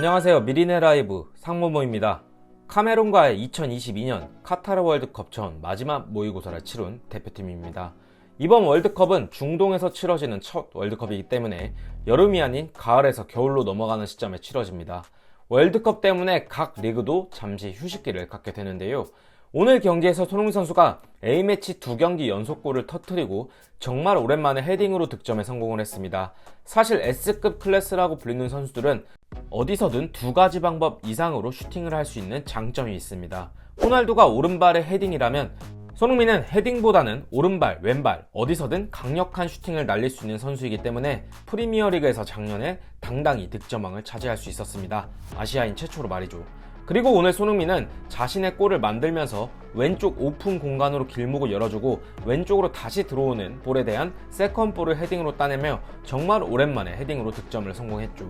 안녕하세요. 미리네 라이브 상무모입니다. 카메룬과의 2022년 카타르 월드컵 전 마지막 모의고사를 치룬 대표팀입니다. 이번 월드컵은 중동에서 치러지는 첫 월드컵이기 때문에 여름이 아닌 가을에서 겨울로 넘어가는 시점에 치러집니다. 월드컵 때문에 각 리그도 잠시 휴식기를 갖게 되는데요. 오늘 경기에서 손흥민 선수가 A매치 2경기 연속골을 터뜨리고 정말 오랜만에 헤딩으로 득점에 성공을 했습니다. 사실 S급 클래스라고 불리는 선수들은 어디서든 두 가지 방법 이상으로 슈팅을 할 수 있는 장점이 있습니다. 호날두가 오른발의 헤딩이라면 손흥민은 헤딩보다는 오른발, 왼발 어디서든 강력한 슈팅을 날릴 수 있는 선수이기 때문에 프리미어리그에서 작년에 당당히 득점왕을 차지할 수 있었습니다. 아시아인 최초로 말이죠. 그리고 오늘 손흥민은 자신의 골을 만들면서 왼쪽 오픈 공간으로 길목을 열어주고 왼쪽으로 다시 들어오는 볼에 대한 세컨볼을 헤딩으로 따내며 정말 오랜만에 헤딩으로 득점을 성공했죠.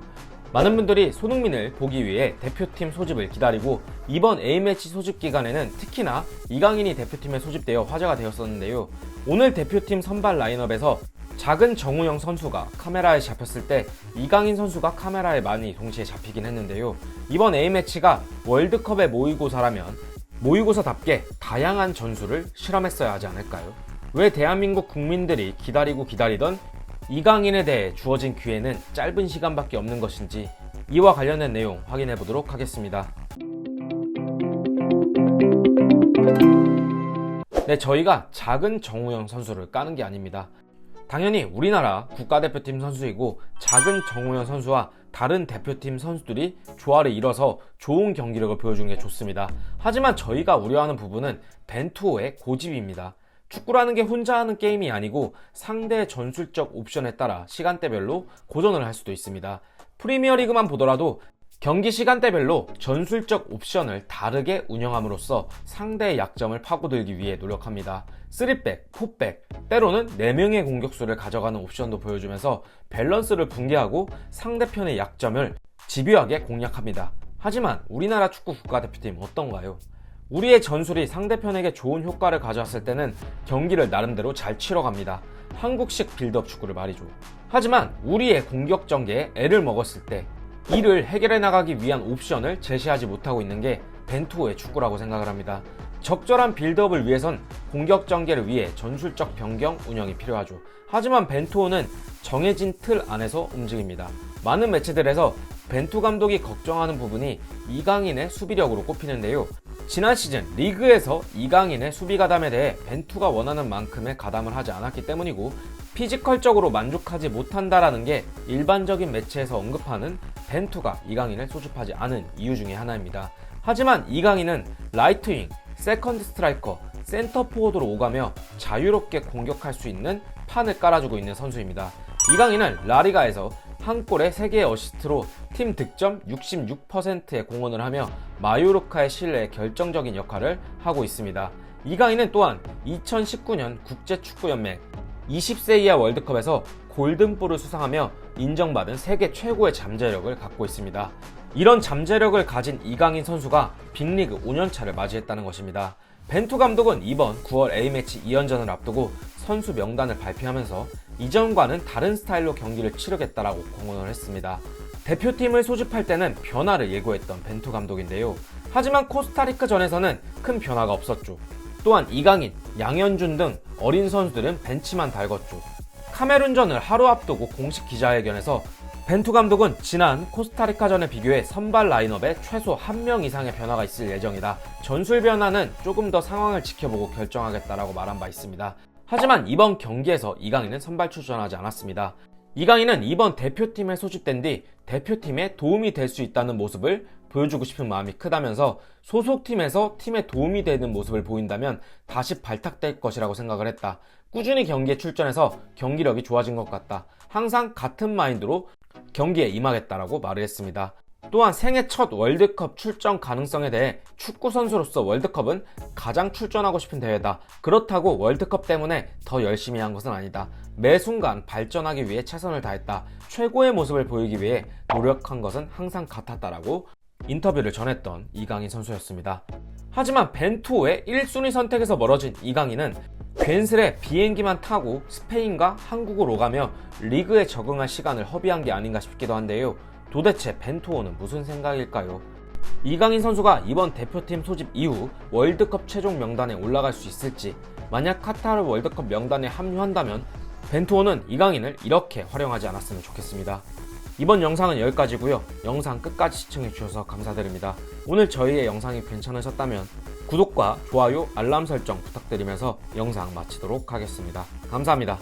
많은 분들이 손흥민을 보기 위해 대표팀 소집을 기다리고 이번 A매치 소집 기간에는 특히나 이강인이 대표팀에 소집되어 화제가 되었었는데요. 오늘 대표팀 선발 라인업에서 작은 정우영 선수가 카메라에 잡혔을 때 이강인 선수가 카메라에 많이 동시에 잡히긴 했는데요. 이번 A매치가 월드컵의 모의고사라면 모의고사답게 다양한 전술을 실험했어야 하지 않을까요? 왜 대한민국 국민들이 기다리던 이강인에 대해 주어진 기회는 짧은 시간밖에 없는 것인지 이와 관련된 내용 확인해 보도록 하겠습니다. 네, 저희가 작은 정우영 선수를 까는 게 아닙니다. 당연히 우리나라 국가대표팀 선수이고 작은 정우영 선수와 다른 대표팀 선수들이 조화를 이뤄서 좋은 경기력을 보여주는 게 좋습니다. 하지만 저희가 우려하는 부분은 벤투호의 고집입니다. 축구라는 게 혼자 하는 게임이 아니고 상대의 전술적 옵션에 따라 시간대별로 고전을 할 수도 있습니다. 프리미어리그만 보더라도 경기 시간대별로 전술적 옵션을 다르게 운영함으로써 상대의 약점을 파고들기 위해 노력합니다. 3백, 4백, 때로는 4명의 공격수를 가져가는 옵션도 보여주면서 밸런스를 붕괴하고 상대편의 약점을 집요하게 공략합니다. 하지만 우리나라 축구 국가대표팀 어떤가요? 우리의 전술이 상대편에게 좋은 효과를 가져왔을 때는 경기를 나름대로 잘 치러갑니다. 한국식 빌드업 축구를 말이죠. 하지만 우리의 공격 전개에 애를 먹었을 때 이를 해결해 나가기 위한 옵션을 제시하지 못하고 있는 게 벤투호의 축구라고 생각을 합니다. 적절한 빌드업을 위해선 공격 전개를 위해 전술적 변경 운영이 필요하죠. 하지만 벤투호는 정해진 틀 안에서 움직입니다. 많은 매체들에서 벤투 감독이 걱정하는 부분이 이강인의 수비력으로 꼽히는데요. 지난 시즌 리그에서 이강인의 수비 가담에 대해 벤투가 원하는 만큼의 가담을 하지 않았기 때문이고 피지컬적으로 만족하지 못한다라는 게 일반적인 매체에서 언급하는 벤투가 이강인을 소집하지 않은 이유 중에 하나입니다. 하지만 이강인은 라이트윙, 세컨드 스트라이커, 센터 포워드로 오가며 자유롭게 공격할 수 있는 판을 깔아주고 있는 선수입니다. 이강인은 라리가에서 한 골에 3개의 어시스트로 팀 득점 66%에 공헌을 하며 마요르카의 신뢰에 결정적인 역할을 하고 있습니다. 이강인은 또한 2019년 국제축구연맹 20세 이하 월드컵에서 골든볼을 수상하며 인정받은 세계 최고의 잠재력을 갖고 있습니다. 이런 잠재력을 가진 이강인 선수가 빅리그 5년차를 맞이했다는 것입니다. 벤투 감독은 이번 9월 A매치 2연전을 앞두고 선수 명단을 발표하면서 이전과는 다른 스타일로 경기를 치르겠다라고 공언을 했습니다. 대표팀을 소집할 때는 변화를 예고했던 벤투 감독인데요. 하지만 코스타리카전에서는 큰 변화가 없었죠. 또한 이강인, 양현준 등 어린 선수들은 벤치만 달궜죠. 카메룬전을 하루 앞두고 공식 기자회견에서 벤투 감독은 지난 코스타리카전에 비교해 선발 라인업에 최소 1명 이상의 변화가 있을 예정이다. 전술 변화는 조금 더 상황을 지켜보고 결정하겠다라고 말한 바 있습니다. 하지만 이번 경기에서 이강인은 선발 출전하지 않았습니다. 이강인은 이번 대표팀에 소집된 뒤 대표팀에 도움이 될 수 있다는 모습을 보여주고 싶은 마음이 크다면서 소속팀에서 팀에 도움이 되는 모습을 보인다면 다시 발탁될 것이라고 생각을 했다. 꾸준히 경기에 출전해서 경기력이 좋아진 것 같다. 항상 같은 마인드로 경기에 임하겠다라고 말을 했습니다. 또한 생애 첫 월드컵 출전 가능성에 대해 축구 선수로서 월드컵은 가장 출전하고 싶은 대회다. 그렇다고 월드컵 때문에 더 열심히 한 것은 아니다. 매 순간 발전하기 위해 최선을 다했다. 최고의 모습을 보이기 위해 노력한 것은 항상 같았다라고 인터뷰를 전했던 이강인 선수였습니다. 하지만 벤투호의 1순위 선택에서 멀어진 이강인은 괜스레 비행기만 타고 스페인과 한국으로 오가며 리그에 적응할 시간을 허비한 게 아닌가 싶기도 한데요. 도대체 벤투호는 무슨 생각일까요? 이강인 선수가 이번 대표팀 소집 이후 월드컵 최종 명단에 올라갈 수 있을지, 만약 카타르 월드컵 명단에 합류한다면 벤투호는 이강인을 이렇게 활용하지 않았으면 좋겠습니다. 이번 영상은 여기까지고요. 영상 끝까지 시청해주셔서 감사드립니다. 오늘 저희의 영상이 괜찮으셨다면 구독과 좋아요, 알람 설정 부탁드리면서 영상 마치도록 하겠습니다. 감사합니다.